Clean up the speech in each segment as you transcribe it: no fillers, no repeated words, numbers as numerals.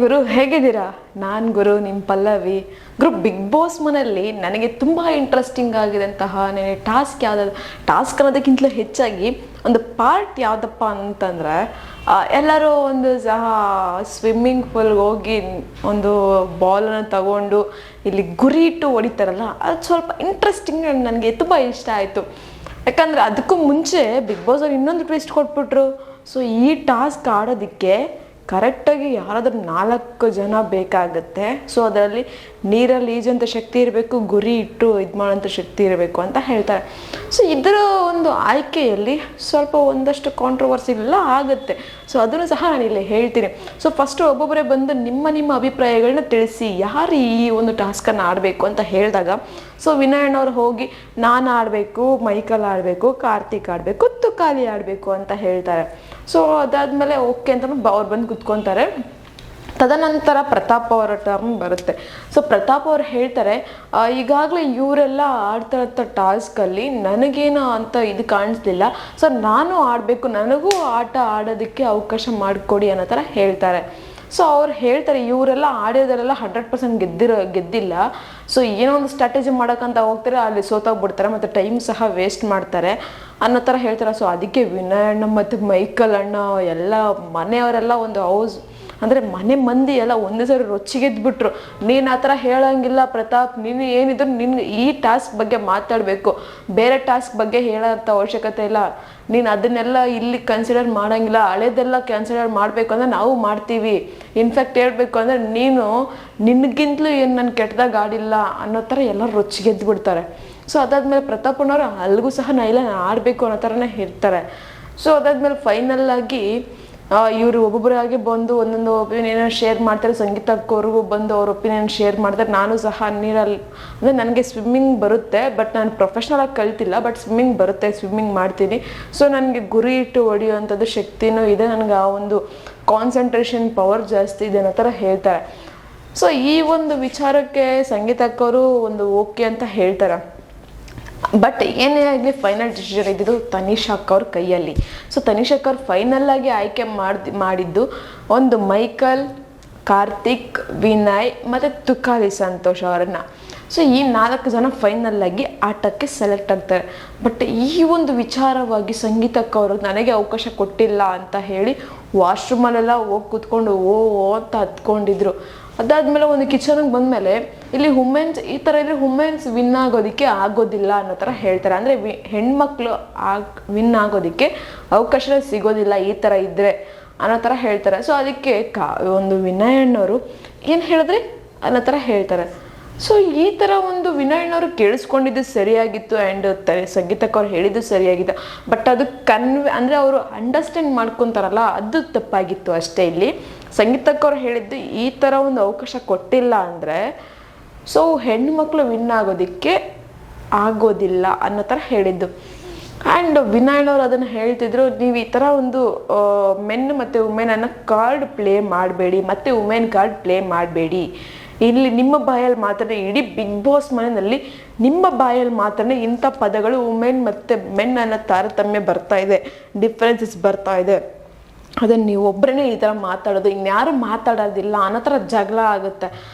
ಗುರು, ಹೇಗಿದ್ದೀರಾ? ನಾನು ಗುರು, ನಿಮ್ಮ ಪಲ್ಲವಿ. ಬಿಗ್ ಬಾಸ್ ಮನೆಯಲ್ಲಿ ನನಗೆ ತುಂಬ ಇಂಟ್ರೆಸ್ಟಿಂಗ್ ಆಗಿದಂತಹ ಟಾಸ್ಕ್ ಯಾವುದಾದ್ರು, ಟಾಸ್ಕ್ ಅನ್ನೋದಕ್ಕಿಂತಲೂ ಹೆಚ್ಚಾಗಿ ಒಂದು ಪಾರ್ಟ್ ಯಾವುದಪ್ಪ ಅಂತಂದರೆ, ಎಲ್ಲರೂ ಒಂದು ಸಹ ಸ್ವಿಮ್ಮಿಂಗ್ ಪೂಲ್ಗೆ ಹೋಗಿ ಒಂದು ಬಾಲನ್ನು ತಗೊಂಡು ಇಲ್ಲಿ ಗುರಿ ಇಟ್ಟು ಹೊಡಿತಾರಲ್ಲ, ಅದು ಸ್ವಲ್ಪ ಇಂಟ್ರೆಸ್ಟಿಂಗ್. ನನಗೆ ತುಂಬ ಇಷ್ಟ ಆಯಿತು. ಯಾಕಂದರೆ ಅದಕ್ಕೂ ಮುಂಚೆ ಬಿಗ್ ಬಾಸ್ ಅವ್ರು ಇನ್ನೊಂದು ಟ್ವಿಸ್ಟ್ ಕೊಟ್ಬಿಟ್ರು. ಸೊ ಈ ಟಾಸ್ಕ್ ಆಡೋದಕ್ಕೆ ಕರೆಕ್ಟಾಗಿ ಯಾರಾದರೂ 4 ಜನ ಬೇಕಾಗುತ್ತೆ. ಸೊ ಅದರಲ್ಲಿ ನೀರಲ್ಲಿ ಈಜಂಥ ಶಕ್ತಿ ಇರಬೇಕು, ಗುರಿ ಇಟ್ಟು ಇದು ಮಾಡೋಂಥ ಶಕ್ತಿ ಇರಬೇಕು ಅಂತ ಹೇಳ್ತಾರೆ. ಸೊ ಇದರ ಒಂದು ಆಯ್ಕೆಯಲ್ಲಿ ಸ್ವಲ್ಪ ಒಂದಷ್ಟು ಕಾಂಟ್ರವರ್ಸಿ ಎಲ್ಲ ಆಗುತ್ತೆ. ಸೊ ಅದನ್ನು ಸಹ ನಾನು ಇಲ್ಲಿ ಹೇಳ್ತೀನಿ. ಸೊ ಫಸ್ಟು ಒಬ್ಬೊಬ್ಬರೇ ಬಂದು ನಿಮ್ಮ ಅಭಿಪ್ರಾಯಗಳನ್ನ ತಿಳಿಸಿ, ಯಾರು ಈ ಒಂದು ಟಾಸ್ಕನ್ನು ಆಡಬೇಕು ಅಂತ ಹೇಳಿದಾಗ, ಸೊ ವಿನಯಣ್ಣವ್ರು ಹೋಗಿ ನಾನು ಆಡಬೇಕು, ಮೈಕಲ್ ಆಡಬೇಕು, ಕಾರ್ತಿಕ್ ಆಡಬೇಕು, ತುಕಾಲಿ ಆಡಬೇಕು ಅಂತ ಹೇಳ್ತಾರೆ. ಸೊ ಅದಾದಮೇಲೆ ಓಕೆ ಅಂತ ಅವ್ರು ಬಂದು ಕುತ್ಕೊತಾರೆ. ತದನಂತರ ಪ್ರತಾಪ್ ಅವರ ಟರ್ನ್ ಬರುತ್ತೆ. ಸೊ ಪ್ರತಾಪ್ ಅವ್ರು ಹೇಳ್ತಾರೆ, ಈಗಾಗಲೇ ಇವರೆಲ್ಲ ಆಡ್ತಾರಂಥ ಟಾಸ್ಕಲ್ಲಿ ನನಗೇನು ಅಂತ ಇದು ಕಾಣಿಸ್ಲಿಲ್ಲ. ಸೊ ನಾನು ಆಡಬೇಕು, ನನಗೂ ಆಟ ಆಡೋದಕ್ಕೆ ಅವಕಾಶ ಮಾಡಿಕೊಡಿ ಅನ್ನೋ ಥರ ಹೇಳ್ತಾರೆ. ಸೊ ಅವ್ರು ಹೇಳ್ತಾರೆ, ಇವರೆಲ್ಲ ಆಡೋದರೆಲ್ಲ 100% ಗೆದ್ದಿಲ್ಲ. ಸೊ ಏನೋ ಒಂದು ಸ್ಟ್ರಾಟಜಿ ಮಾಡೋಕ್ಕಂತ ಹೋಗ್ತಾರೆ, ಅಲ್ಲಿ ಸೋತೋಗ್ಬಿಡ್ತಾರೆ ಮತ್ತು ಟೈಮ್ ಸಹ ವೇಸ್ಟ್ ಮಾಡ್ತಾರೆ ಅನ್ನೋ ಥರ ಹೇಳ್ತಾರೆ. ಸೊ ಅದಕ್ಕೆ ವಿನಯ್ ಅಣ್ಣ ಮತ್ತು ಮೈಕಲ್ ಅಣ್ಣ ಎಲ್ಲ ಮನೆಯವರೆಲ್ಲ ಒಂದು ಹೌಸ್ ಅಂದರೆ ಮನೆ ಮಂದಿ ಎಲ್ಲ ಒಂದೇ ಸರಿ ರೊಚ್ಚಿಗೆದ್ಬಿಟ್ರು. ನೀನು ಆ ಥರ ಹೇಳೋಂಗಿಲ್ಲ ಪ್ರತಾಪ್, ನೀನು ಏನಿದ್ರು ನಿನ್ಗೆ ಈ ಟಾಸ್ಕ್ ಬಗ್ಗೆ ಮಾತಾಡಬೇಕು, ಬೇರೆ ಟಾಸ್ಕ್ ಬಗ್ಗೆ ಹೇಳೋಂಥ ಅವಶ್ಯಕತೆ ಇಲ್ಲ. ನೀನು ಅದನ್ನೆಲ್ಲ ಇಲ್ಲಿ ಕನ್ಸಿಡರ್ ಮಾಡೋಂಗಿಲ್ಲ, ಹಳೇದೆಲ್ಲ ಕನ್ಸಿಡರ್ ಮಾಡಬೇಕು ಅಂದರೆ ನಾವು ಮಾಡ್ತೀವಿ. ಇನ್ಫ್ಯಾಕ್ಟ್ ಹೇಳಬೇಕು ಅಂದರೆ ನಿನಗಿಂತಲೂ ಏನು ನಾನು ಕೆಟ್ಟದಾಗ ಆಡಿಲ್ಲ ಅನ್ನೋ ಥರ ಎಲ್ಲ ರೊಚ್ಚಿಗೆದ್ಬಿಡ್ತಾರೆ. ಸೊ ಅದಾದಮೇಲೆ ಪ್ರತಾಪಣ್ಣವ್ರು ಅಲ್ಲಿಗೂ ಸಹ ನಾನು ಆಡಬೇಕು ಅನ್ನೋ ಥರನೇ ಇರ್ತಾರೆ. ಸೊ ಅದಾದಮೇಲೆ ಫೈನಲ್ಲಾಗಿ ಇವರು ಒಬ್ಬೊಬ್ಬರಾಗಿ ಬಂದು ಒಂದೊಂದು ಒಪಿನಿಯನ್ ಶೇರ್ ಮಾಡ್ತಾರೆ. ಸಂಗೀತ ಅಕ್ಕವ್ರಿಗೂ ಬಂದು ಅವ್ರ ಒಪಿನಿಯನ್ ಶೇರ್ ಮಾಡ್ತಾರೆ. ನಾನು ಸಹ ನೀರಲ್ಲಿ ಅಂದರೆ ನನಗೆ ಸ್ವಿಮ್ಮಿಂಗ್ ಬರುತ್ತೆ, ಬಟ್ ನಾನು ಪ್ರೊಫೆಷ್ನಲಾಗಿ ಕಲ್ತಿಲ್ಲ, ಬಟ್ ಸ್ವಿಮ್ಮಿಂಗ್ ಬರುತ್ತೆ, ಸ್ವಿಮ್ಮಿಂಗ್ ಮಾಡ್ತೀನಿ. ಸೊ ನನಗೆ ಗುರಿ ಇಟ್ಟು ಹೊಡೆಯುವಂಥದ್ದು ಶಕ್ತಿನೂ ಇದೆ, ನನಗೆ ಆ ಒಂದು ಕಾನ್ಸಂಟ್ರೇಷನ್ ಪವರ್ ಜಾಸ್ತಿ ಇದೆ ಅನ್ನೋ ಥರ ಹೇಳ್ತಾರೆ. ಸೊ ಈ ಒಂದು ವಿಚಾರಕ್ಕೆ ಸಂಗೀತ ಅಕ್ಕವರು ಒಂದು ಓಕೆ ಅಂತ ಹೇಳ್ತಾರೆ. ಬಟ್ ಏನೇ ಆಗಲಿ ಫೈನಲ್ ಡಿಸಿಷನ್ ಇದ್ದಿದ್ದು ತನಿಷಾ ಅಕ್ಕ ಅವ್ರ ಕೈಯಲ್ಲಿ. ಸೊ ತನಿಷಾ ಅಕ್ಕ ಅವ್ರು ಫೈನಲ್ಲಾಗಿ ಆಯ್ಕೆ ಮಾಡಿದ್ದು ಒಂದು ಮೈಕಲ್, ಕಾರ್ತಿಕ್, ವಿನಯ್ ಮತ್ತು ತುಕಾಲಿ ಸಂತೋಷ್ ಅವರನ್ನು. ಸೊ ಈ 4 ಜನ ಫೈನಲ್ಲಾಗಿ ಆಟಕ್ಕೆ ಸೆಲೆಕ್ಟ್ ಆಗ್ತಾರೆ. ಬಟ್ ಈ ಒಂದು ವಿಚಾರವಾಗಿ ಸಂಗೀತ ಅಕ್ಕ ಅವರು ನನಗೆ ಅವಕಾಶ ಕೊಟ್ಟಿಲ್ಲ ಅಂತ ಹೇಳಿ ವಾಶ್ರೂಮಲ್ಲೆಲ್ಲ ಹೋಗಿ ಕೂತ್ಕೊಂಡು ಓ ಅಂತ ಹತ್ಕೊಂಡಿದ್ರು. ಅದಾದಮೇಲೆ ಒಂದು ಕಿಚನ್ಗೆ ಬಂದಮೇಲೆ ಇಲ್ಲಿ ಈ ಥರ ಇದ್ರೆ ವುಮೆನ್ಸ್ ವಿನ್ ಆಗೋದಕ್ಕೆ ಆಗೋದಿಲ್ಲ ಅನ್ನೋ ಥರ ಹೇಳ್ತಾರೆ. ಅಂದರೆ ಹೆಣ್ಮಕ್ಳು ವಿನ್ ಆಗೋದಕ್ಕೆ ಅವಕಾಶ ಸಿಗೋದಿಲ್ಲ ಈ ಥರ ಇದ್ದರೆ ಅನ್ನೋ ಥರ ಹೇಳ್ತಾರೆ. ಸೊ ಅದಕ್ಕೆ ಒಂದು ವಿನಯಣ್ಣವರು ಏನು ಹೇಳಿದ್ರೆ ಅನ್ನೋ ಥರ ಹೇಳ್ತಾರೆ. ಸೊ ಈ ಥರ ಒಂದು ವಿನಯಣ್ಣವರು ಕೇಳಿಸ್ಕೊಂಡಿದ್ದು ಸರಿಯಾಗಿತ್ತು, ಆ್ಯಂಡ್ ಸಂಗೀತಕ್ಕೆ ಅವ್ರು ಹೇಳಿದ್ದು ಸರಿಯಾಗಿತ್ತು. ಬಟ್ ಅದು ಅಂದರೆ ಅವರು ಅಂಡರ್ಸ್ಟ್ಯಾಂಡ್ ಮಾಡ್ಕೊತಾರಲ್ಲ, ಅದು ತಪ್ಪಾಗಿತ್ತು ಅಷ್ಟೇ. ಇಲ್ಲಿ ಸಂಗೀತಕ್ಕೆ ಅವ್ರು ಹೇಳಿದ್ದು ಈ ಥರ ಒಂದು ಅವಕಾಶ ಕೊಟ್ಟಿಲ್ಲ ಅಂದರೆ ಸೊ ಹೆಣ್ಮಕ್ಳು ವಿನ್ ಆಗೋದಕ್ಕೆ ಆಗೋದಿಲ್ಲ ಅನ್ನೋ ಥರ ಹೇಳಿದ್ದು. ಆ್ಯಂಡ್ ವಿನಯಣ್ಣವ್ರು ಅದನ್ನು ಹೇಳ್ತಿದ್ರು, ನೀವು ಈ ಥರ ಒಂದು ಮೆನ್ ಮತ್ತು ವುಮೆನನ್ನು ಕಾರ್ಡ್ ಪ್ಲೇ ಮಾಡಬೇಡಿ, ಮತ್ತು ವುಮೆನ್ ಕಾರ್ಡ್ ಪ್ಲೇ ಮಾಡಬೇಡಿ. ಇಲ್ಲಿ ನಿಮ್ಮ ಬಾಯಲ್ಲಿ ಮಾತ್ರ, ಇಡೀ ಬಿಗ್ ಬಾಸ್ ಮನೆಯಲ್ಲಿ ನಿಮ್ಮ ಬಾಯಲ್ಲಿ ಮಾತ್ರ ಇಂಥ ಪದಗಳು ವುಮೆನ್ ಮತ್ತು ಮೆನ್ ಅನ್ನೋ ತಾರತಮ್ಯ ಬರ್ತಾ ಇದೆ, ಡಿಫ್ರೆನ್ಸಸ್ ಬರ್ತಾ ಇದೆ. ಅದನ್ನು ನೀವು ಒಬ್ಬರೇ ಈ ಥರ ಮಾತಾಡೋದು, ಇನ್ಯಾರು ಮಾತಾಡೋದಿಲ್ಲ ಅನ್ನೋ ಥರ ಜಗಳ ಆಗುತ್ತೆ.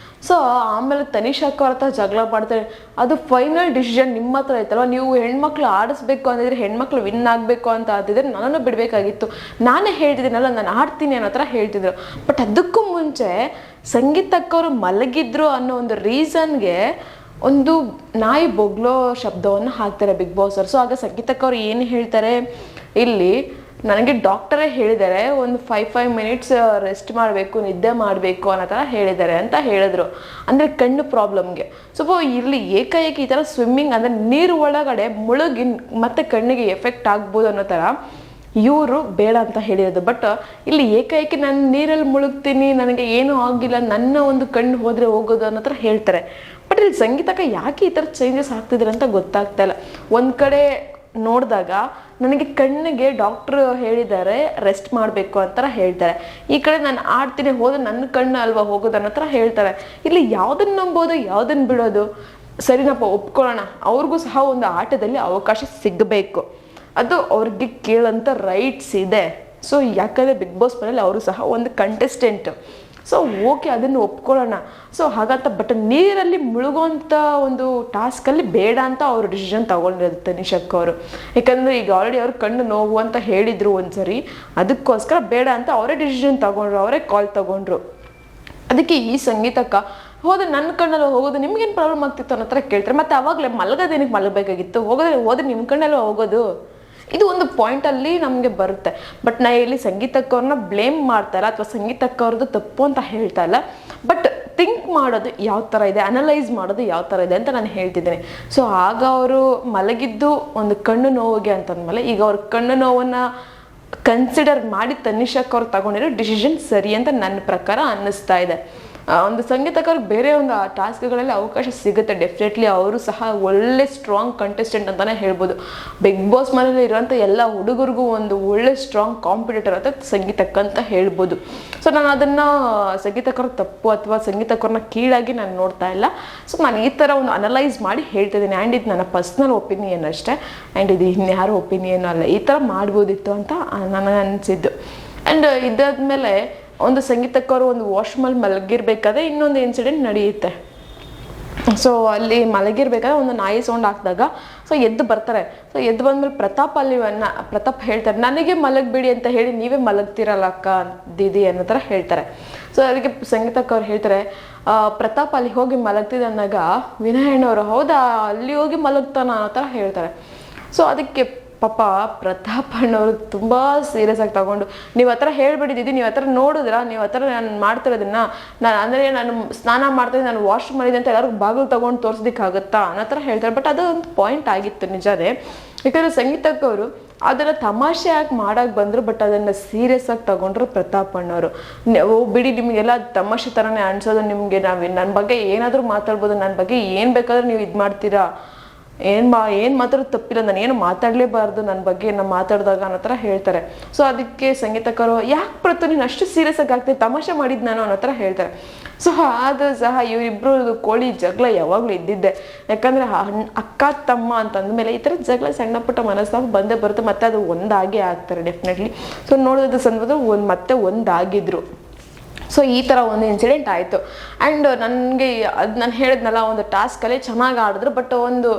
ಸೊ ಆಮೇಲೆ ತನಿಷಾ ಅಕ್ಕ ಅವ್ರ ಹತ್ರ ಜಗಳ ಮಾಡ್ತಾರೆ. ಅದು ಫೈನಲ್ ಡಿಸಿಷನ್ ನಿಮ್ಮ ಹತ್ರ ಐತಲ್ವ, ನೀವು ಹೆಣ್ಮಕ್ಳು ಆಡಿಸ್ಬೇಕು ಅಂದಿದ್ರೆ, ಹೆಣ್ಮಕ್ಳು ವಿನ್ ಆಗಬೇಕು ಅಂತ ಆದಿದ್ರೆ ನನ್ನನ್ನು ಬಿಡಬೇಕಾಗಿತ್ತು, ನಾನೇ ಹೇಳ್ತಿದ್ದೀನಲ್ಲ ನಾನು ಆಡ್ತೀನಿ ಅನ್ನೋ ಥರ ಹೇಳ್ತಿದ್ರು. ಬಟ್ ಅದಕ್ಕೂ ಮುಂಚೆ ಸಂಗೀತ ಅಕ್ಕವರು ಮಲಗಿದ್ರು ಅನ್ನೋ ಒಂದು ರೀಸನ್ಗೆ ಒಂದು ನಾಯಿ ಬೊಗ್ಲೋ ಶಬ್ದವನ್ನು ಹಾಕ್ತಾರೆ ಬಿಗ್ ಬಾಸ್ ಅವರು. ಸೊ ಆಗ ಸಂಗೀತ ಅಕ್ಕವ್ರು ಏನು ಹೇಳ್ತಾರೆ, ಇಲ್ಲಿ ನನಗೆ ಡಾಕ್ಟರೇ ಹೇಳಿದ್ದಾರೆ ಒಂದು 5 ಮಿನಿಟ್ಸ್ ರೆಸ್ಟ್ ಮಾಡಬೇಕು, ನಿದ್ದೆ ಮಾಡಬೇಕು ಅನ್ನೋ ಥರ ಹೇಳಿದ್ದಾರೆ ಅಂತ ಹೇಳಿದ್ರು. ಅಂದರೆ ಕಣ್ಣು ಪ್ರಾಬ್ಲಮ್ಗೆ. ಸ್ವಲ್ಪ ಇಲ್ಲಿ ಏಕಾಏಕಿ ಈ ಥರ ಸ್ವಿಮ್ಮಿಂಗ್ ಅಂದರೆ ನೀರು ಒಳಗಡೆ ಮುಳುಗಿ ಮತ್ತೆ ಕಣ್ಣಿಗೆ ಎಫೆಕ್ಟ್ ಆಗ್ಬೋದು ಅನ್ನೋ ಥರ ಇವರು ಬೇಡ ಅಂತ ಹೇಳಿರೋದು. ಬಟ್ ಇಲ್ಲಿ ಏಕಾಏಕಿ ನಾನು ನೀರಲ್ಲಿ ಮುಳುಗ್ತೀನಿ, ನನಗೆ ಏನೂ ಆಗಿಲ್ಲ, ನನ್ನ ಒಂದು ಕಣ್ಣು ಹೋದರೆ ಹೋಗೋದು ಅನ್ನೋ ಥರ ಹೇಳ್ತಾರೆ. ಬಟ್ ಇಲ್ಲಿ ಸಂಗೀತಕ್ಕೆ ಯಾಕೆ ಈ ಥರ ಚೇಂಜಸ್ ಆಗ್ತಿದ್ದಾರೆ ಅಂತ ಗೊತ್ತಾಗ್ತಾ ಇಲ್ಲ. ಒಂದು ಕಡೆ ನೋಡಿದಾಗ ನನಗೆ ಕಣ್ಣಿಗೆ ಡಾಕ್ಟ್ರು ಹೇಳಿದ್ದಾರೆ ರೆಸ್ಟ್ ಮಾಡಬೇಕು ಅಂತ ಹೇಳ್ತಾರೆ, ಈ ಕಡೆ ನಾನು ಆಡ್ತೀನಿ ಹೋದ್ರೆ ನನ್ನ ಕಣ್ಣು ಅಲ್ವಾ ಹೋಗೋದು ಅನ್ನೋ ಥರ ಹೇಳ್ತಾರೆ. ಇಲ್ಲಿ ಯಾವುದನ್ನು ನಂಬೋದು, ಯಾವುದನ್ನು ಬಿಡೋದು? ಸರಿನಪ್ಪ, ಒಪ್ಕೊಳ್ಳೋಣ, ಅವ್ರಿಗೂ ಸಹ ಒಂದು ಆಟದಲ್ಲಿ ಅವಕಾಶ ಸಿಗಬೇಕು, ಅದು ಅವ್ರಿಗೆ ಕೇಳೋಂಥ ರೈಟ್ಸ್ ಇದೆ. ಸೊ ಯಾಕಂದರೆ ಬಿಗ್ ಬಾಸ್ ಮನೇಲಿ ಅವರು ಸಹ ಒಂದು ಕಂಟೆಸ್ಟೆಂಟ್, ಸೊ ಓಕೆ ಅದನ್ನು ಒಪ್ಕೊಳ್ಳೋಣ. ಸೊ ಹಾಗಂತ ಬಟ್ ನೀರಲ್ಲಿ ಮುಳುಗುವಂಥ ಒಂದು ಟಾಸ್ಕಲ್ಲಿ ಬೇಡ ಅಂತ ಅವರು ಡಿಸಿಷನ್ ತಗೊಂಡಿರೋದು ತನಿಷಕ್ ಅವರು. ಯಾಕಂದರೆ ಈಗ ಆಲ್ರೆಡಿ ಅವ್ರು ಕಣ್ಣು ನೋವು ಅಂತ ಹೇಳಿದರು ಒಂದ್ಸರಿ, ಅದಕ್ಕೋಸ್ಕರ ಬೇಡ ಅಂತ ಅವರೇ ಡಿಸಿಷನ್ ತಗೊಂಡ್ರು, ಅವರೇ ಕಾಲ್ ತಗೊಂಡ್ರು. ಅದಕ್ಕೆ ಈ ಸಂಗೀತಕ್ಕ ಹೋದ್ರೆ ನನ್ನ ಕಣ್ಣಲ್ಲಿ ಹೋಗೋದು ನಿಮ್ಗೇನು ಪ್ರಾಬ್ಲಮ್ ಆಗ್ತಿತ್ತು ಅನ್ನೋ ಥರ ಕೇಳ್ತಾರೆ. ಮತ್ತು ಅವಾಗಲೇ ಮಲಗೋದೇನಕ್ಕೆ ಮಲಗಬೇಕಾಗಿತ್ತು, ಹೋದ್ರೆ ನಿಮ್ಮ ಕಣ್ಣಲ್ಲೇ ಹೋಗೋದು, ಇದು ಒಂದು ಪಾಯಿಂಟಲ್ಲಿ ನಮಗೆ ಬರುತ್ತೆ. ಬಟ್ ನಾ ಇಲ್ಲಿ ಸಂಗೀತಕ್ಕವ್ರನ್ನ ಬ್ಲೇಮ್ ಮಾಡ್ತಾ ಇಲ್ಲ ಅಥವಾ ಸಂಗೀತಕ್ಕವ್ರದ್ದು ತಪ್ಪು ಅಂತ ಹೇಳ್ತಾ ಇಲ್ಲ, ಬಟ್ ಥಿಂಕ್ ಮಾಡೋದು ಯಾವ ಥರ ಇದೆ, ಅನಲೈಸ್ ಮಾಡೋದು ಯಾವ ಥರ ಇದೆ ಅಂತ ನಾನು ಹೇಳ್ತಿದ್ದೀನಿ. ಸೊ ಆಗ ಅವರು ಮಲಗಿದ್ದು ಒಂದು ಕಣ್ಣು ನೋವಿಗೆ ಅಂತಂದ್ಮೇಲೆ ಈಗ ಅವ್ರ ಕಣ್ಣು ನೋವನ್ನು ಕನ್ಸಿಡರ್ ಮಾಡಿ ತನಿಷಕ್ ಅವ್ರು ತಗೊಂಡಿರೋ ಡಿಸಿಷನ್ ಸರಿ ಅಂತ ನನ್ನ ಪ್ರಕಾರ ಅನ್ನಿಸ್ತಾ ಇದೆ. ಒಂದು ಸಂಗೀತಕ್ಕವ್ರಿಗೆ ಬೇರೆ ಒಂದು ಟಾಸ್ಕ್ಗಳಲ್ಲಿ ಅವಕಾಶ ಸಿಗುತ್ತೆ ಡೆಫಿನೆಟ್ಲಿ. ಅವರು ಸಹ ಒಳ್ಳೆ ಸ್ಟ್ರಾಂಗ್ ಕಂಟೆಸ್ಟೆಂಟ್ ಅಂತಲೇ ಹೇಳ್ಬೋದು. ಬಿಗ್ ಬಾಸ್ ಮನೇಲಿ ಇರೋಂಥ ಎಲ್ಲ ಹುಡುಗರಿಗೂ ಒಂದು ಒಳ್ಳೆ ಸ್ಟ್ರಾಂಗ್ ಕಾಂಪಿಟೇಟರ್ ಅಂತ ಸಂಗೀತಕ್ಕ ಅಂತ ಹೇಳ್ಬೋದು. ಸೊ ನಾನು ಅದನ್ನು ಸಂಗೀತಕ್ಕವ್ರ ತಪ್ಪು ಅಥವಾ ಸಂಗೀತಕ್ಕವ್ರನ್ನ ಕೀಳಾಗಿ ನಾನು ನೋಡ್ತಾ ಇಲ್ಲ. ಸೊ ನಾನು ಈ ಥರ ಒಂದು ಅನಲೈಸ್ ಮಾಡಿ ಹೇಳ್ತಿದ್ದೀನಿ. ಆ್ಯಂಡ್ ಇದು ನನ್ನ ಪರ್ಸ್ನಲ್ ಒಪಿನಿಯನ್ ಅಷ್ಟೇ, ಆ್ಯಂಡ್ ಇದು ಇನ್ಯಾರ ಒಪಿನಿಯನ್ ಅಲ್ಲ. ಈ ಥರ ಮಾಡ್ಬೋದಿತ್ತು ಅಂತ ನನಗೆ ಅನಿಸಿದ್ದು. ಆ್ಯಂಡ್ ಇದಾದ್ಮೇಲೆ ಒಂದು ಸಂಗೀತಕ್ಕವರು ಒಂದು ವಾಶ್ರೂಮಲ್ಲಿ ಮಲಗಿರ್ಬೇಕಾದ್ರೆ ಇನ್ನೊಂದು ಇನ್ಸಿಡೆಂಟ್ ನಡೆಯುತ್ತೆ. ಸೊ ಅಲ್ಲಿ ಮಲಗಿರ್ಬೇಕಾದ್ರೆ ಒಂದು ನಾಯಿ ಸೌಂಡ್ ಹಾಕಿದಾಗ ಸೊ ಎದ್ದು ಬರ್ತಾರೆ. ಸೊ ಎದ್ದು ಬಂದ್ಮೇಲೆ ಪ್ರತಾಪ್ ಹೇಳ್ತಾರೆ, ನನಗೆ ಮಲಗಬೇಡಿ ಅಂತ ಹೇಳಿ ನೀವೇ ಮಲಗ್ತಿರಲ್ಲ ಅಕ್ಕ ದೀದಿ ಅನ್ನೋ ಥರ ಹೇಳ್ತಾರೆ. ಸೊ ಅದಕ್ಕೆ ಸಂಗೀತಕ್ಕವ್ರು ಹೇಳ್ತಾರೆ, ಪ್ರತಾಪ್ ಅಲ್ಲಿ ಹೋಗಿ ಮಲಗ್ತಿದ್ದ ಅಂದಾಗ ವಿನಯಣ್ಣವರು ಹೌದಾ ಅಲ್ಲಿ ಹೋಗಿ ಮಲಗ್ತಾನ ಅನ್ನೋ ಥರ ಹೇಳ್ತಾರೆ. ಸೊ ಅದಕ್ಕೆ ಪಾಪ ಪ್ರತಾಪ್ ಅಣ್ಣವರು ತುಂಬ ಸೀರಿಯಸ್ ಆಗಿ ತಗೊಂಡು, ನೀವು ಆ ಥರ ಹೇಳ್ಬಿಟ್ಟಿದ್ದೀವಿ, ನೀವು ಆ ಥರ ನೋಡಿದ್ರ, ನೀವು ಆ ಥರ ನಾನು ಮಾಡ್ತಿರೋದನ್ನ ಅಂದರೆ ನಾನು ಸ್ನಾನ ಮಾಡ್ತಿದ್ದೆ, ನಾನು ವಾಶ್ರೂಮ್ ಮಾಡಿದೆ ಅಂತ ಎಲ್ಲರಿಗೂ ಬಾಗಿಲು ತೊಗೊಂಡು ತೋರಿಸೋದಕ್ಕಾಗುತ್ತಾ ಅನ್ನೋ ಥರ ಹೇಳ್ತಾರೆ. ಬಟ್ ಅದು ಒಂದು ಪಾಯಿಂಟ್ ಆಗಿತ್ತು ನಿಜಾನೇ. ಯಾಕಂದರೆ ಸಂಗೀತಕ್ಕವರು ಅದನ್ನು ತಮಾಷೆ ಆಗಿ ಮಾಡೋಕ್ಕೆ ಬಂದರು, ಬಟ್ ಅದನ್ನು ಸೀರಿಯಸ್ ಆಗಿ ತಗೊಂಡ್ರು ಪ್ರತಾಪ್ ಅಣ್ಣವರು. ಬಿಡಿ ನಿಮಗೆಲ್ಲ ತಮಾಷೆ ಥರನೇ ಅನ್ಸೋದು, ನಿಮಗೆ ನನ್ನ ಬಗ್ಗೆ ಏನಾದರೂ ಮಾತಾಡ್ಬೋದು, ನನ್ನ ಬಗ್ಗೆ ಏನು ಬೇಕಾದ್ರೂ ನೀವು ಇದು ಮಾಡ್ತೀರಾ, ಏನು ಮಾತಾಡೋದು ತಪ್ಪಿಲ್ಲ, ನಾನು ಏನು ಮಾತಾಡಲೇಬಾರ್ದು ನನ್ನ ಬಗ್ಗೆ ನಾನು ಮಾತಾಡಿದಾಗ ಅನ್ನೋ ಥರ ಹೇಳ್ತಾರೆ. ಸೊ ಅದಕ್ಕೆ ಸಂಗೀತಕ್ಕವರು ಯಾಕೆ ಪ್ರತು ನೀನು ಅಷ್ಟು ಸೀರಿಯಸ್ ಆಗಿ ಆಗ್ತೀನಿ, ತಮಾಷೆ ಮಾಡಿದ್ದು ನಾನು ಅನ್ನೋ ಥರ ಹೇಳ್ತಾರೆ. ಸೊ ಅದು ಸಹ ಇವರಿಬ್ಬರು ಕೋಳಿ ಜಗಳ ಯಾವಾಗಲೂ ಇದ್ದಿದ್ದೆ. ಯಾಕಂದರೆ ಅಕ್ಕ ತಮ್ಮ ಅಂತಂದಮೇಲೆ ಈ ಥರ ಜಗಳ ಸಣ್ಣ ಪುಟ್ಟ ಮನಸ್ಸಾಗ ಬಂದೇ ಬರುತ್ತೆ, ಮತ್ತು ಅದು ಒಂದಾಗೇ ಆಗ್ತಾರೆ ಡೆಫಿನೆಟ್ಲಿ. ಸೊ ನೋಡೋದು ಸಂದರ್ಭದಲ್ಲಿ ಮತ್ತೆ ಒಂದಾಗಿದ್ರು. ಸೊ ಈ ಥರ ಒಂದು ಇನ್ಸಿಡೆಂಟ್ ಆಯಿತು. ಆ್ಯಂಡ್ ನನಗೆ ಅದು ನಾನು ಹೇಳಿದ್ನಲ್ಲ, ಒಂದು ಟಾಸ್ಕಲ್ಲಿ ಚೆನ್ನಾಗಿ ಆಡಿದ್ರು, ಬಟ್ ಒಂದು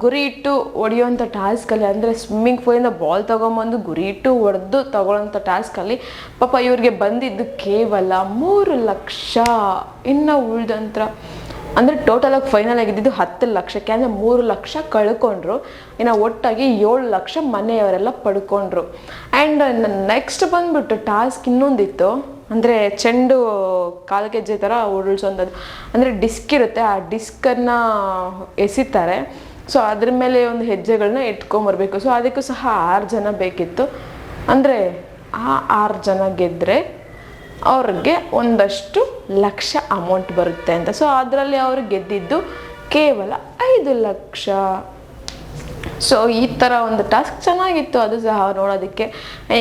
ಗುರಿ ಇಟ್ಟು ಹೊಡೆಯೋವಂಥ ಟಾಸ್ಕಲ್ಲಿ, ಅಂದರೆ ಸ್ವಿಮ್ಮಿಂಗ್ ಪೂಲಿಂದ ಬಾಲ್ ತೊಗೊಂಬಂದು ಗುರಿ ಇಟ್ಟು ಹೊಡೆದು ತಗೊಳ್ಳೋಂಥ ಟಾಸ್ಕಲ್ಲಿ ಪಾಪ ಇವ್ರಿಗೆ ಬಂದಿದ್ದು ಕೇವಲ 3 ಲಕ್ಷ. ಇನ್ನು ಉಳ್ದಂತ್ರ ಅಂದರೆ ಟೋಟಲಾಗಿ ಫೈನಲ್ ಆಗಿದ್ದು 10 ಲಕ್ಷಕ್ಕೆ, ಅಂದರೆ 3 ಲಕ್ಷ ಕಳ್ಕೊಂಡ್ರು. ಇನ್ನು ಒಟ್ಟಾಗಿ 7 ಲಕ್ಷ ಮನೆಯವರೆಲ್ಲ ಪಡ್ಕೊಂಡ್ರು. ಆ್ಯಂಡ್ ನೆಕ್ಸ್ಟ್ ಬಂದ್ಬಿಟ್ಟು ಟಾಸ್ಕ್ ಇನ್ನೊಂದಿತ್ತು, ಅಂದರೆ ಚೆಂಡು ಕಾಲ್ಗೆಜ್ಜೆ ಥರ ಉರುಳಿಸೋಂಥದ್ದು, ಅಂದರೆ ಡಿಸ್ಕ್ ಇರುತ್ತೆ, ಆ ಡಿಸ್ಕನ್ನು ಎಸಿತಾರೆ. ಸೊ ಅದ್ರ ಮೇಲೆ ಒಂದು ಹೆಜ್ಜೆಗಳನ್ನ ಇಟ್ಕೊಂಬರ್ಬೇಕು. ಸೊ ಅದಕ್ಕೂ ಸಹ 6 ಜನ ಬೇಕಿತ್ತು. ಅಂದರೆ ಆ 6 ಜನ ಗೆದ್ದರೆ ಅವ್ರಿಗೆ ಒಂದಷ್ಟು ಲಕ್ಷ ಅಮೌಂಟ್ ಬರುತ್ತೆ ಅಂತ. ಸೊ ಅದರಲ್ಲಿ ಅವರು ಗೆದ್ದಿದ್ದು ಕೇವಲ 5 ಲಕ್ಷ. ಸೊ ಈ ಥರ ಒಂದು ಟಾಸ್ಕ್ ಚೆನ್ನಾಗಿತ್ತು, ಅದು ಸಹ ನೋಡೋದಕ್ಕೆ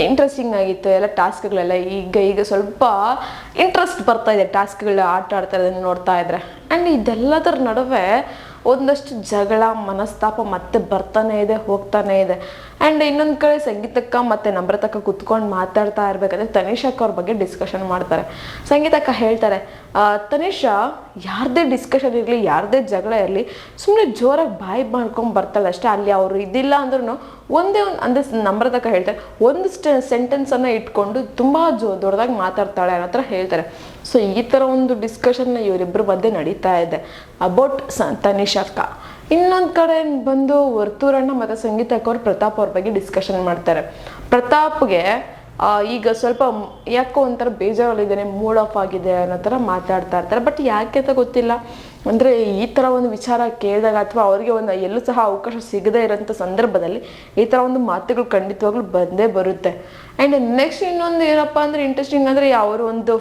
ಇಂಟ್ರೆಸ್ಟಿಂಗ್ ಆಗಿತ್ತು. ಎಲ್ಲ ಟಾಸ್ಕ್ಗಳೆಲ್ಲ ಈಗ ಸ್ವಲ್ಪ ಇಂಟ್ರೆಸ್ಟ್ ಬರ್ತಾ ಇದೆ, ಟಾಸ್ಕ್ಗಳು ಆಟ ಆಡ್ತಾ ಇರೋದನ್ನು ನೋಡ್ತಾ ಇದ್ರೆ. ಆ್ಯಂಡ್ ಇದೆಲ್ಲದರ ನಡುವೆ ಒಂದಷ್ಟು ಜಗಳ ಮನಸ್ತಾಪ ಮತ್ತೆ ಬರ್ತಾನೆ ಇದೆ, ಹೋಗ್ತಾನೆ ಇದೆ. ಆ್ಯಂಡ್ ಇನ್ನೊಂದು ಕಡೆ ಸಂಗೀತಕ್ಕ ಮತ್ತು ನಮ್ರತಕ್ಕ ಕುತ್ಕೊಂಡು ಮಾತಾಡ್ತಾ ಇರಬೇಕಾದ್ರೆ ತನಿಷಕ್ಕ ಅವ್ರ ಬಗ್ಗೆ ಡಿಸ್ಕಷನ್ ಮಾಡ್ತಾರೆ. ಸಂಗೀತಕ್ಕ ಹೇಳ್ತಾರೆ, ತನಿಷಾ ಯಾರದೇ ಡಿಸ್ಕಷನ್ ಇರಲಿ, ಯಾರದೇ ಜಗಳ ಇರಲಿ, ಸುಮ್ಮನೆ ಜೋರಾಗಿ ಬಾಯಿ ಮಾಡ್ಕೊಂಡು ಬರ್ತಾಳೆ ಅಷ್ಟೇ. ಅಲ್ಲಿ ಅವರು ಇದಿಲ್ಲ ಅಂದ್ರೂ ಒಂದೇ ಒಂದು ಅಂದರೆ ನಮ್ರತಕ್ಕ ಹೇಳ್ತಾರೆ, ಒಂದು ಸೆಂಟೆನ್ಸನ್ನು ಇಟ್ಕೊಂಡು ತುಂಬ ದೊಡ್ಡದಾಗಿ ಮಾತಾಡ್ತಾಳೆ ಅನ್ನೋ ಥರ ಹೇಳ್ತಾರೆ. ಸೊ ಈ ಥರ ಒಂದು ಡಿಸ್ಕಷನ್ನ ಇವರಿಬ್ಬರ ಮಧ್ಯೆ ನಡೀತಾ ಇದೆ ಅಬೌಟ್ ತನಿಷಕ್ಕ. ಇನ್ನೊಂದು ಕಡೆ ಬಂದು ವರ್ತೂರಣ್ಣ ಮತ್ತು ಸಂಗೀತಕ್ಕವ್ರು ಪ್ರತಾಪ್ ಅವ್ರ ಬಗ್ಗೆ ಡಿಸ್ಕಷನ್ ಮಾಡ್ತಾರೆ. ಪ್ರತಾಪ್ಗೆ ಈಗ ಸ್ವಲ್ಪ ಯಾಕೋ ಒಂಥರ ಬೇಜಾರಲ್ಲಿದ್ದಾನೆ, ಮೂಡ್ ಆಫ್ ಆಗಿದೆ ಅನ್ನೋ ಥರ ಮಾತಾಡ್ತಾ ಇರ್ತಾರೆ. ಬಟ್ ಯಾಕೆ ಅಂತ ಗೊತ್ತಿಲ್ಲ. ಅಂದರೆ ಈ ಥರ ಒಂದು ವಿಚಾರ ಕೇಳಿದಾಗ ಅಥವಾ ಅವರಿಗೆ ಒಂದು ಎಲ್ಲೂ ಸಹ ಅವಕಾಶ ಸಿಗದೇ ಇರೋಂಥ ಸಂದರ್ಭದಲ್ಲಿ ಈ ಥರ ಒಂದು ಮಾತುಗಳು ಖಂಡಿತವಾಗ್ಲೂ ಬಂದೇ ಬರುತ್ತೆ. ಆ್ಯಂಡ್ ನೆಕ್ಸ್ಟ್ ಇನ್ನೊಂದು ಏನಪ್ಪ ಅಂದರೆ ಇಂಟ್ರೆಸ್ಟಿಂಗ್ ಅಂದರೆ ಅವರು ಒಂದು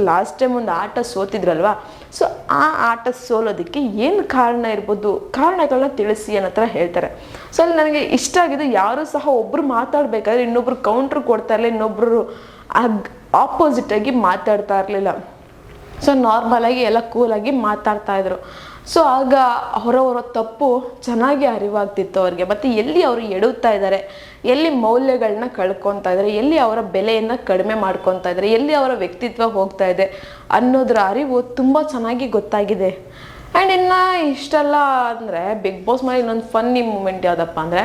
ಲಾಸ್ಟ್ ಟೈಮ್ ಒಂದು ಆಟ ಸೋತಿದ್ರಲ್ವಾ. ಸೊ ಆ ಆಟ ಸೋಲೋದಕ್ಕೆ ಏನು ಕಾರಣ ಇರ್ಬೋದು, ಕಾರಣಗಳನ್ನ ತಿಳಿಸಿ ಅನ್ನೋ ಥರ ಹೇಳ್ತಾರೆ. ಸೊ ಅಲ್ಲಿ ನನಗೆ ಇಷ್ಟ ಆಗಿದ್ದು, ಯಾರೂ ಸಹ ಒಬ್ಬರು ಮಾತಾಡಬೇಕಾದ್ರೆ ಇನ್ನೊಬ್ರು ಕೌಂಟ್ರ್ ಕೊಡ್ತಾ ಇರಲಿಲ್ಲ, ಇನ್ನೊಬ್ಬರು ಆಪೋಸಿಟಾಗಿ ಮಾತಾಡ್ತಾ ಇರಲಿಲ್ಲ. ಸೊ ನಾರ್ಮಲಾಗಿ ಎಲ್ಲ ಕೂಲಾಗಿ ಮಾತಾಡ್ತಾ ಇದ್ರು. ಸೊ ಆಗ ಅವರವರ ತಪ್ಪು ಚೆನ್ನಾಗಿ ಅರಿವಾಗ್ತಿತ್ತು ಅವ್ರಿಗೆ. ಮತ್ತು ಎಲ್ಲಿ ಅವರು ಎಡುತ್ತಾ ಇದ್ದಾರೆ, ಎಲ್ಲಿ ಮೌಲ್ಯಗಳನ್ನ ಕಳ್ಕೊತಾ ಇದ್ದಾರೆ, ಎಲ್ಲಿ ಅವರ ಬೆಲೆಯನ್ನು ಕಡಿಮೆ ಮಾಡ್ಕೊತಾ ಇದ್ದಾರೆ, ಎಲ್ಲಿ ಅವರ ವ್ಯಕ್ತಿತ್ವ ಹೋಗ್ತಾ ಇದೆ ಅನ್ನೋದ್ರ ಅರಿವು ತುಂಬ ಚೆನ್ನಾಗಿ ಗೊತ್ತಾಗಿದೆ. ಆ್ಯಂಡ್ ಇನ್ನು ಇಷ್ಟೆಲ್ಲ ಅಂದರೆ ಬಿಗ್ ಬಾಸ್ ಮೇಲೆ ಇನ್ನೊಂದು ಫನ್ನಿ ಮೂಮೆಂಟ್ ಯಾವುದಪ್ಪ ಅಂದರೆ,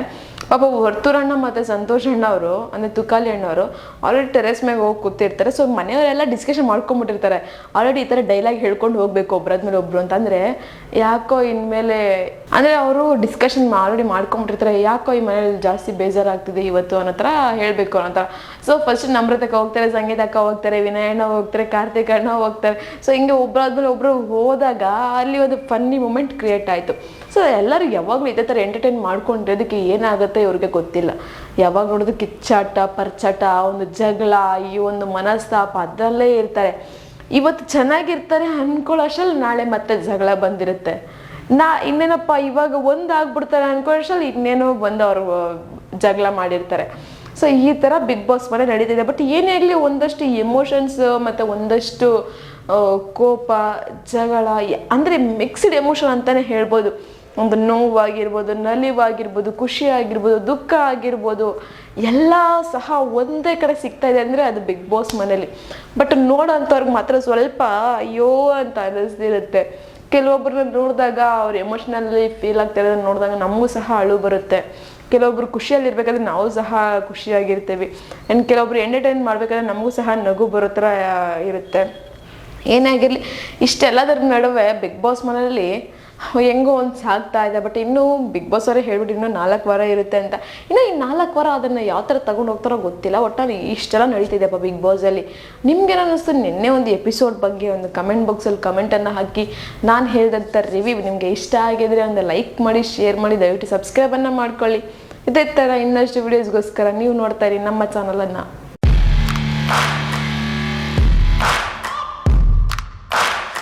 ಪಾಪ ವರ್ತೂರಣ್ಣ ಮತ್ತು ಸಂತೋಷ್ ಅಣ್ಣ ಅವರು ಅಂದರೆ ತುಕಾಲಿ ಅಣ್ಣವರು ಆಲ್ರೆಡಿ ಟೆರೆಸ್ ಮೇಲೆ ಹೋಗಿ ಕೂತಿರ್ತಾರೆ. ಸೊ ಮನೆಯವರೆಲ್ಲ ಡಿಸ್ಕಷನ್ ಮಾಡ್ಕೊಂಬಿಟ್ಟಿರ್ತಾರೆ, ಆಲ್ರೆಡಿ ಈ ಥರ ಡೈಲಾಗ್ ಹೇಳ್ಕೊಂಡು ಹೋಗ್ಬೇಕು ಒಬ್ರದ್ಮೇಲೆ ಒಬ್ರು ಅಂತಂದರೆ ಯಾಕೋ ಇನ್ಮೇಲೆ ಅಂದರೆ ಅವರು ಡಿಸ್ಕಷನ್ ಆಲ್ರೆಡಿ ಮಾಡ್ಕೊಂಬಿಟ್ಟಿರ್ತಾರೆ, ಯಾಕೋ ಈ ಮನೇಲಿ ಜಾಸ್ತಿ ಬೇಜಾರಾಗ್ತಿದೆ ಇವತ್ತು ಅನ್ನೋ ಥರ ಹೇಳಬೇಕು ಅನ್ನೋ ಥರ. ಸೊ ಫಸ್ಟ್ ನಮ್ರತಕ್ಕ ಹೋಗ್ತಾರೆ, ಸಂಗೀತಕ್ಕ ಹೋಗ್ತಾರೆ, ವಿನಯಣ್ಣ ಹೋಗ್ತಾರೆ, ಕಾರ್ತಿಕ್ ಅಣ್ಣ ಹೋಗ್ತಾರೆ. ಸೊ ಹಿಂಗೆ ಒಬ್ಬರಾದ್ಮೇಲೆ ಒಬ್ಬರು ಹೋದಾಗ ಅಲ್ಲಿ ಒಂದು ಫನ್ನಿ ಮೂಮೆಂಟ್ ಕ್ರಿಯೇಟ್ ಆಯಿತು. ಸೊ ಎಲ್ಲರೂ ಯಾವಾಗಲೂ ಇದೇ ಥರ ಎಂಟರ್ಟೈನ್ ಮಾಡ್ಕೊಂಡಿರೋದಕ್ಕೆ ಏನಾಗುತ್ತೆ ಇವ್ರಿಗೆ ಗೊತ್ತಿಲ್ಲ. ಯಾವಾಗ ನೋಡೋದು ಕಿಚ್ಚಾಟ, ಪರ್ಚಾಟ, ಒಂದು ಜಗಳ, ಈ ಒಂದು ಮನಸ್ತಾಪ ಅದರಲ್ಲೇ ಇರ್ತಾರೆ. ಇವತ್ತು ಚೆನ್ನಾಗಿರ್ತಾರೆ ಅನ್ಕೊಳ್ಳೋಷ್ಟರಲ್ಲಿ ನಾಳೆ ಮತ್ತೆ ಜಗಳ ಬಂದಿರುತ್ತೆ. ಇನ್ನೇನಪ್ಪ ಇವಾಗ ಒಂದಾಗ್ಬಿಡ್ತಾರೆ ಅನ್ಕೊಳ್ಳೋಷ್ಟರಲ್ಲಿ ಇನ್ನೇನೋ ಬಂದು ಅವರು ಜಗಳ ಮಾಡಿರ್ತಾರೆ. ಸೊ ಈ ಥರ ಬಿಗ್ ಬಾಸ್ ಮನೆ ನಡೀತಿದೆ. ಬಟ್ ಏನೇ ಆಗಲಿ ಒಂದಷ್ಟು ಎಮೋಷನ್ಸ್ ಮತ್ತು ಒಂದಷ್ಟು ಕೋಪ, ಜಗಳ ಅಂದರೆ ಮಿಕ್ಸ್ಡ್ ಎಮೋಷನ್ ಅಂತಲೇ ಹೇಳ್ಬೋದು. ಒಂದು ನೋವಾಗಿರ್ಬೋದು, ನಲಿವಾಗಿರ್ಬೋದು, ಖುಷಿ ಆಗಿರ್ಬೋದು, ದುಃಖ ಆಗಿರ್ಬೋದು, ಎಲ್ಲ ಸಹ ಒಂದೇ ಕಡೆ ಸಿಗ್ತಾ ಇದೆ ಅಂದರೆ ಅದು ಬಿಗ್ ಬಾಸ್ ಮನೇಲಿ. ಬಟ್ ನೋಡೋಂಥವ್ರಿಗೆ ಮಾತ್ರ ಸ್ವಲ್ಪ ಅಯ್ಯೋ ಅಂತ ಅನ್ನಿಸ್ತಿರುತ್ತೆ. ಕೆಲವೊಬ್ಬರನ್ನ ನೋಡಿದಾಗ ಅವ್ರು ಎಮೋಷ್ನಲಿ ಫೀಲ್ ಆಗ್ತಾ ಇರೋದನ್ನ ನೋಡಿದಾಗ ನಮಗೂ ಸಹ ಅಳು ಬರುತ್ತೆ. ಕೆಲವೊಬ್ರು ಖುಷಿಯಲ್ಲಿರ್ಬೇಕಾದ್ರೆ ನಾವು ಸಹ ಖುಷಿಯಾಗಿರ್ತೀವಿ. ಆ್ಯಂಡ್ ಕೆಲವೊಬ್ರು ಎಂಟರ್ಟೈನ್ ಮಾಡಬೇಕಾದ್ರೆ ನಮಗೂ ಸಹ ನಗು ಬರೋ ಥರ ಇರುತ್ತೆ. ಏನಾಗಿರಲಿ ಇಷ್ಟೆಲ್ಲದರ ನಡುವೆ ಬಿಗ್ ಬಾಸ್ ಮನೆಯಲ್ಲಿ ಹೆಂಗೋ ಒಂದು ಸಾಗ್ತಾ ಇದೆ. ಬಟ್ ಇನ್ನೂ ಬಿಗ್ ಬಾಸ್ ಅವರೇ ಹೇಳ್ಬಿಟ್ಟು ಇನ್ನೂ 4 ವಾರ ಇರುತ್ತೆ ಅಂತ. ಇನ್ನು ಈ 4 ವಾರ ಅದನ್ನು ಯಾವ ಥರ ತಗೊಂಡು ಹೋಗ್ತಾರೋ ಗೊತ್ತಿಲ್ಲ. ಒಟ್ಟಾರೆ ಇಷ್ಟೆಲ್ಲ ನಡೀತಿದೆಯಪ್ಪ ಬಿಗ್ ಬಾಸಲ್ಲಿ. ನಿಮ್ಗೇನು ಅನ್ನಿಸ್ತು ನಿನ್ನೆ ಒಂದು ಎಪಿಸೋಡ್ ಬಗ್ಗೆ ಒಂದು ಕಮೆಂಟ್ ಬಾಕ್ಸಲ್ಲಿ ಕಮೆಂಟನ್ನು ಹಾಕಿ. ನಾನು ಹೇಳಿದಂಥ ರಿವ್ಯೂ ನಿಮಗೆ ಇಷ್ಟ ಆಗಿದ್ರೆ ಒಂದು ಲೈಕ್ ಮಾಡಿ, ಶೇರ್ ಮಾಡಿ, ದಯವಿಟ್ಟು ಸಬ್ಸ್ಕ್ರೈಬನ್ನು ಮಾಡ್ಕೊಳ್ಳಿ. ಇದೇ ಥರ ಇನ್ನಷ್ಟು ವೀಡಿಯೋಸ್ಗೋಸ್ಕರ ನೀವು ನೋಡ್ತಾ ಇರಿ ನಮ್ಮ ಚಾನಲನ್ನು.